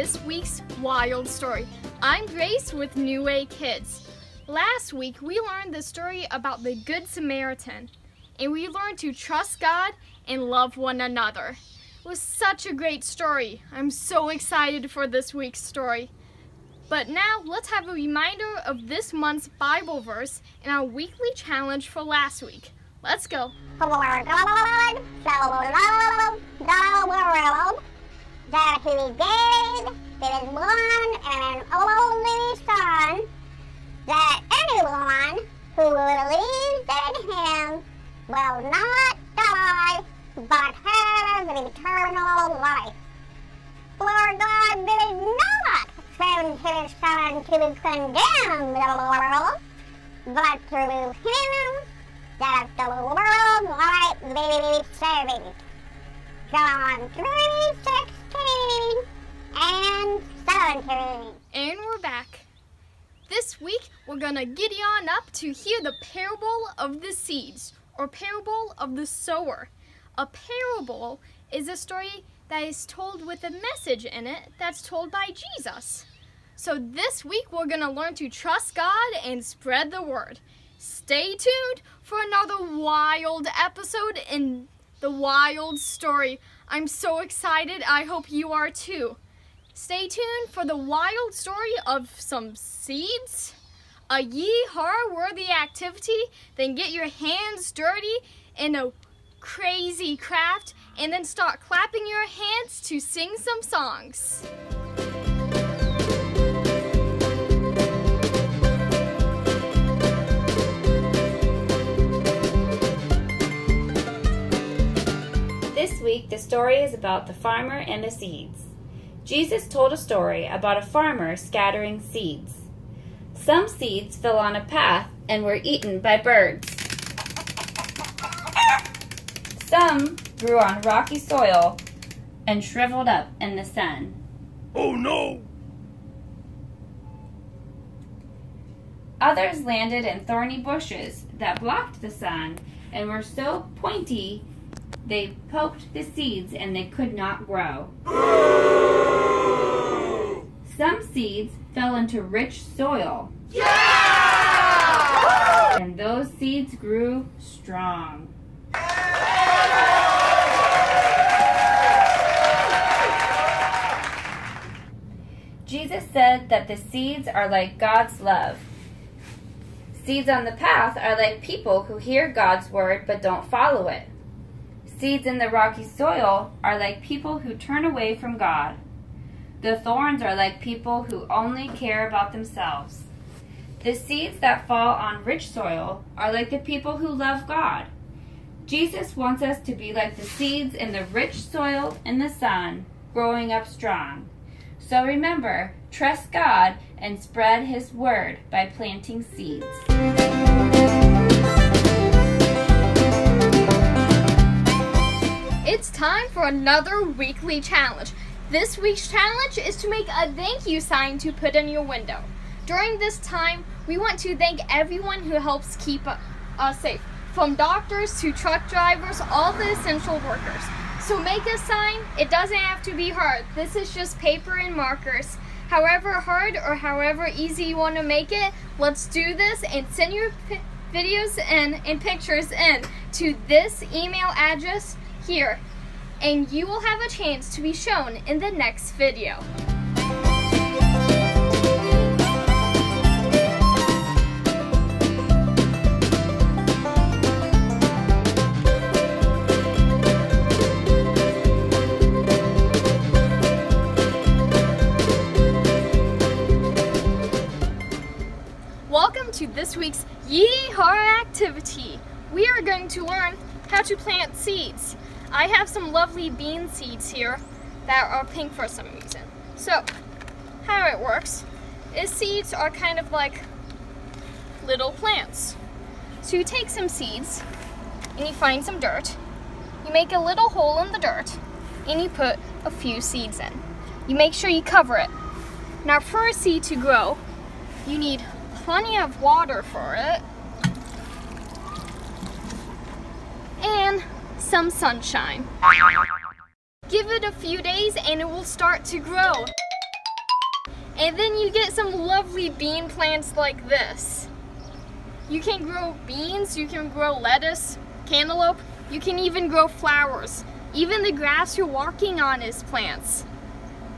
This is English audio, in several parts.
this week's Wild Story. I'm Grace with New Way Kids. Last week we learned the story about the Good Samaritan, and we learned to trust God and love one another. It was such a great story. I'm so excited for this week's story. But now let's have a reminder of this month's Bible verse and our weekly challenge for last week. Let's go. For God so loved the world that he gave his one and only Son, that anyone who believes in him will not die, but have eternal life. For God did not send his Son to condemn the world, but through him that the world might be saved. John 3:16 and 17. And we're back. This week we're gonna giddy on up to hear the parable of the seeds, or parable of the sower. A parable is a story that is told with a message in it that's told by Jesus. So this week we're gonna learn to trust God and spread the word. Stay tuned for another wild episode in the Wild Story. I'm so excited. I hope you are too. Stay tuned for the wild story of some seeds, a yee-haw-worthy activity, then get your hands dirty in a crazy craft, and then start clapping your hands to sing some songs. This week, the story is about the farmer and the seeds. Jesus told a story about a farmer scattering seeds. Some seeds fell on a path and were eaten by birds. Some grew on rocky soil and shriveled up in the sun. Oh no! Others landed in thorny bushes that blocked the sun and were so pointy they poked the seeds and they could not grow. Some seeds fell into rich soil. Yeah! And those seeds grew strong. Jesus said that the seeds are like God's love. Seeds on the path are like people who hear God's word but don't follow it. Seeds in the rocky soil are like people who turn away from God. The thorns are like people who only care about themselves. The seeds that fall on rich soil are like the people who love God. Jesus wants us to be like the seeds in the rich soil in the sun, growing up strong. So remember, trust God and spread His word by planting seeds. It's time for another weekly challenge. This week's challenge is to make a thank you sign to put in your window. During this time, we want to thank everyone who helps keep us safe, from doctors to truck drivers, all the essential workers. So make a sign. It doesn't have to be hard. This is just paper and markers. However hard or however easy you want to make it, let's do this and send your videos and pictures in to this email address here, and you will have a chance to be shown in the next video. Welcome to this week's Yee-Haw Activity. We are going to learn how to plant seeds. I have some lovely bean seeds here that are pink for some reason. So, how it works is seeds are kind of like little plants. So you take some seeds and you find some dirt. You make a little hole in the dirt and you put a few seeds in. You make sure you cover it. Now for a seed to grow, you need plenty of water for it and some sunshine. Give it a few days and it will start to grow. And then you get some lovely bean plants like this. You can grow beans, you can grow lettuce, cantaloupe, you can even grow flowers. Even the grass you're walking on is plants.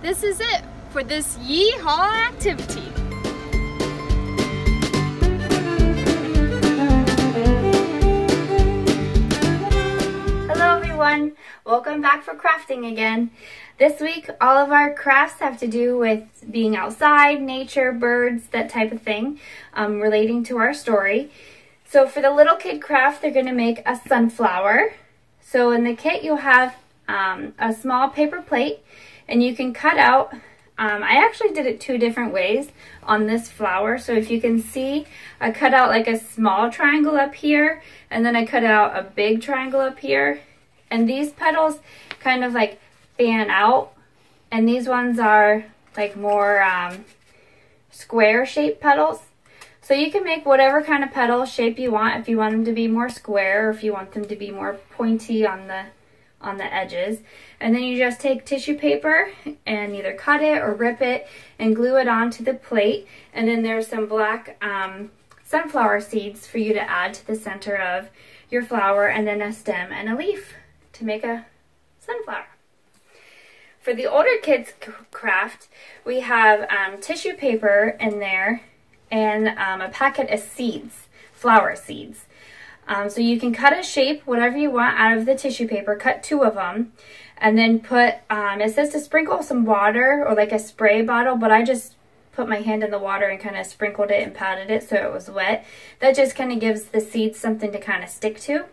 This is it for this Yeehaw activity. Hello everyone, welcome back for crafting again. This week all of our crafts have to do with being outside, nature, birds, that type of thing, relating to our story. So for the little kid craft, they're going to make a sunflower. So in the kit you'll have a small paper plate, and you can cut out, I actually did it 2 different ways on this flower. So if you can see, I cut out like a small triangle up here, and then I cut out a big triangle up here. And these petals kind of like fan out, and these ones are like more square shaped petals. So you can make whatever kind of petal shape you want, if you want them to be more square or if you want them to be more pointy on the edges. And then you just take tissue paper and either cut it or rip it and glue it onto the plate. And then there's some black sunflower seeds for you to add to the center of your flower, and then a stem and a leaf to make a sunflower. For the older kids craft, we have tissue paper in there and a packet of seeds, flower seeds. So you can cut a shape, whatever you want, out of the tissue paper, cut 2 of them, and then put, it says to sprinkle some water or like a spray bottle, but I just put my hand in the water and kind of sprinkled it and patted it so it was wet. That just kind of gives the seeds something to kind of stick to.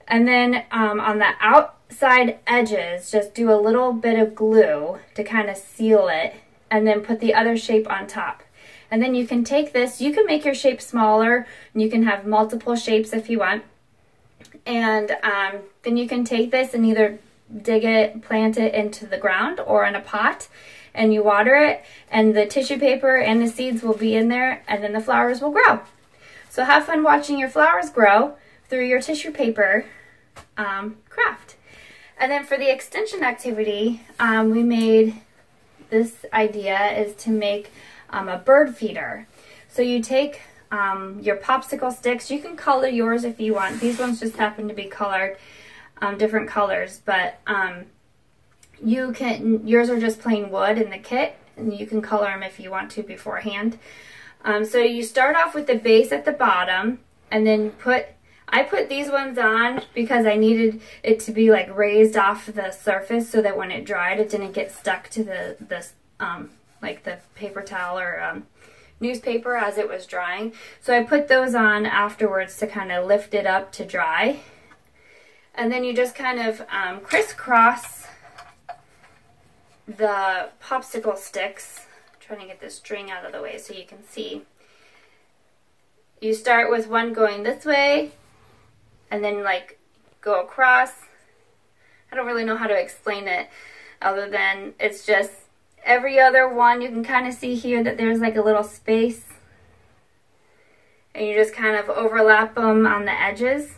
And then on the outside edges, just do a little bit of glue to kind of seal it, and then put the other shape on top. And then you can take this, you can make your shape smaller, and you can have multiple shapes if you want. And then you can take this and either dig it, plant it into the ground or in a pot, and you water it, and the tissue paper and the seeds will be in there, and then the flowers will grow. So have fun watching your flowers grow through your tissue paper craft. And then for the extension activity, we made, this idea is to make a bird feeder. So you take your popsicle sticks. You can color yours if you want. These ones just happen to be colored different colors, but you can, yours are just plain wood in the kit, and you can color them if you want to beforehand. So you start off with the base at the bottom, and then I put these ones on because I needed it to be like raised off the surface so that when it dried it didn't get stuck to the like the paper towel or newspaper as it was drying. So I put those on afterwards to kind of lift it up to dry. And then you just kind of crisscross the popsicle sticks. I'm trying to get the string out of the way so you can see. You start with one going this way, and then like go across. I don't really know how to explain it other than it's just every other one. You can kind of see here that there's like a little space, and you just kind of overlap them on the edges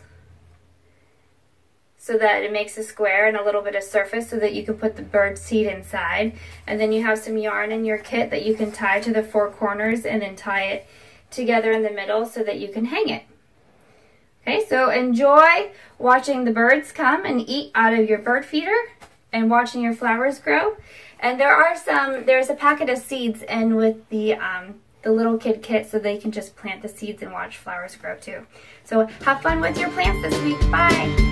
so that it makes a square and a little bit of surface so that you can put the bird seed inside. And then you have some yarn in your kit that you can tie to the 4 corners and then tie it together in the middle so that you can hang it. Okay, so enjoy watching the birds come and eat out of your bird feeder and watching your flowers grow. And there's a packet of seeds in with the little kid kit so they can just plant the seeds and watch flowers grow too. So have fun with your plants this week. Bye!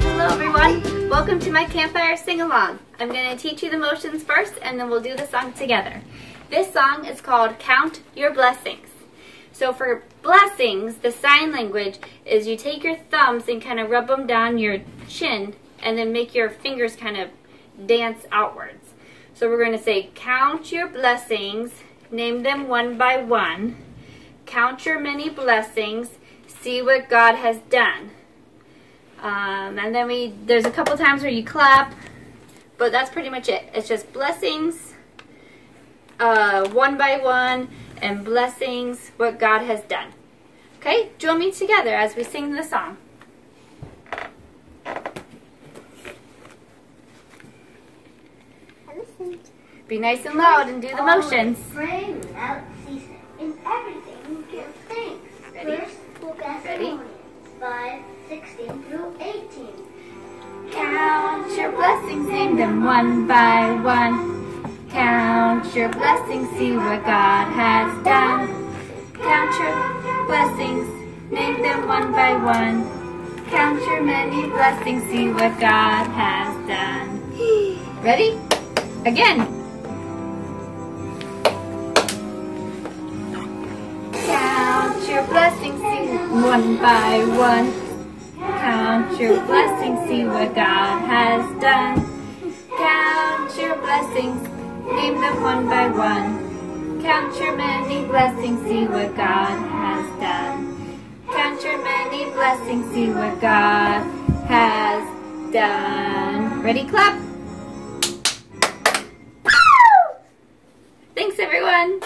Hello everyone, welcome to my Campfire Sing-Along. I'm going to teach you the motions first, and then we'll do the song together. This song is called Count Your Blessings. So for blessings, the sign language is you take your thumbs and kind of rub them down your chin and then make your fingers kind of dance outwards. So we're going to say, count your blessings, name them one by one. Count your many blessings, see what God has done. And then there's a couple times where you clap, but that's pretty much it. It's just blessings, one by one, and blessings, what God has done. Okay, join me together as we sing the song. Be nice and loud and do the motions. Pray without ceasing. In everything, give thanks. Ready? First, Thessalonians 5:16 through 18. Count your blessings, name them one by one. Count your blessings, see what God has done. Count your blessings, name them one by one. Count your many blessings, see what God has done. Ready? Again. Count your blessings, see one by one. Count your blessings, see what God has done. Count your blessings, name them one by one. Count your many blessings, see what God has done. Count your many blessings, see what God has done. Ready, clap. Thanks, everyone.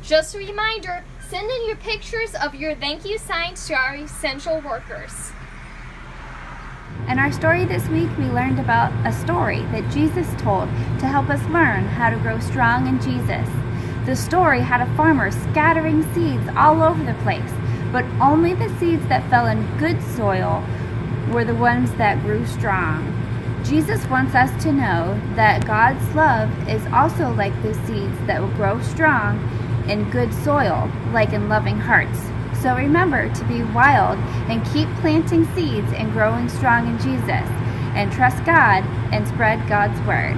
Just a reminder, send in your pictures of your thank you signs to our essential workers. In our story this week, we learned about a story that Jesus told to help us learn how to grow strong in Jesus. The story had a farmer scattering seeds all over the place, but only the seeds that fell in good soil were the ones that grew strong. Jesus wants us to know that God's love is also like the seeds that will grow strong in good soil, like in loving hearts. So remember to be wild and keep planting seeds and growing strong in Jesus, and trust God and spread God's word.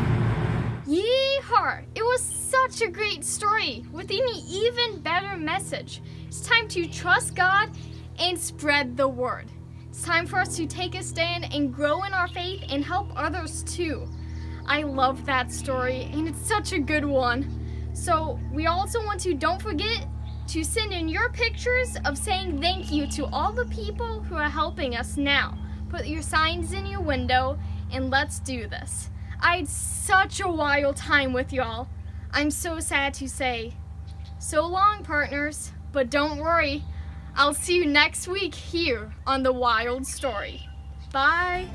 Yeehaw! It was such a great story with an even better message. It's time to trust God and spread the word. It's time for us to take a stand and grow in our faith and help others too. I love that story and it's such a good one. So we also want to, don't forget to send in your pictures of saying thank you to all the people who are helping us now. Put your signs in your window and let's do this. I had such a wild time with y'all. I'm so sad to say, so long partners, but don't worry, I'll see you next week here on The Wild Story. Bye.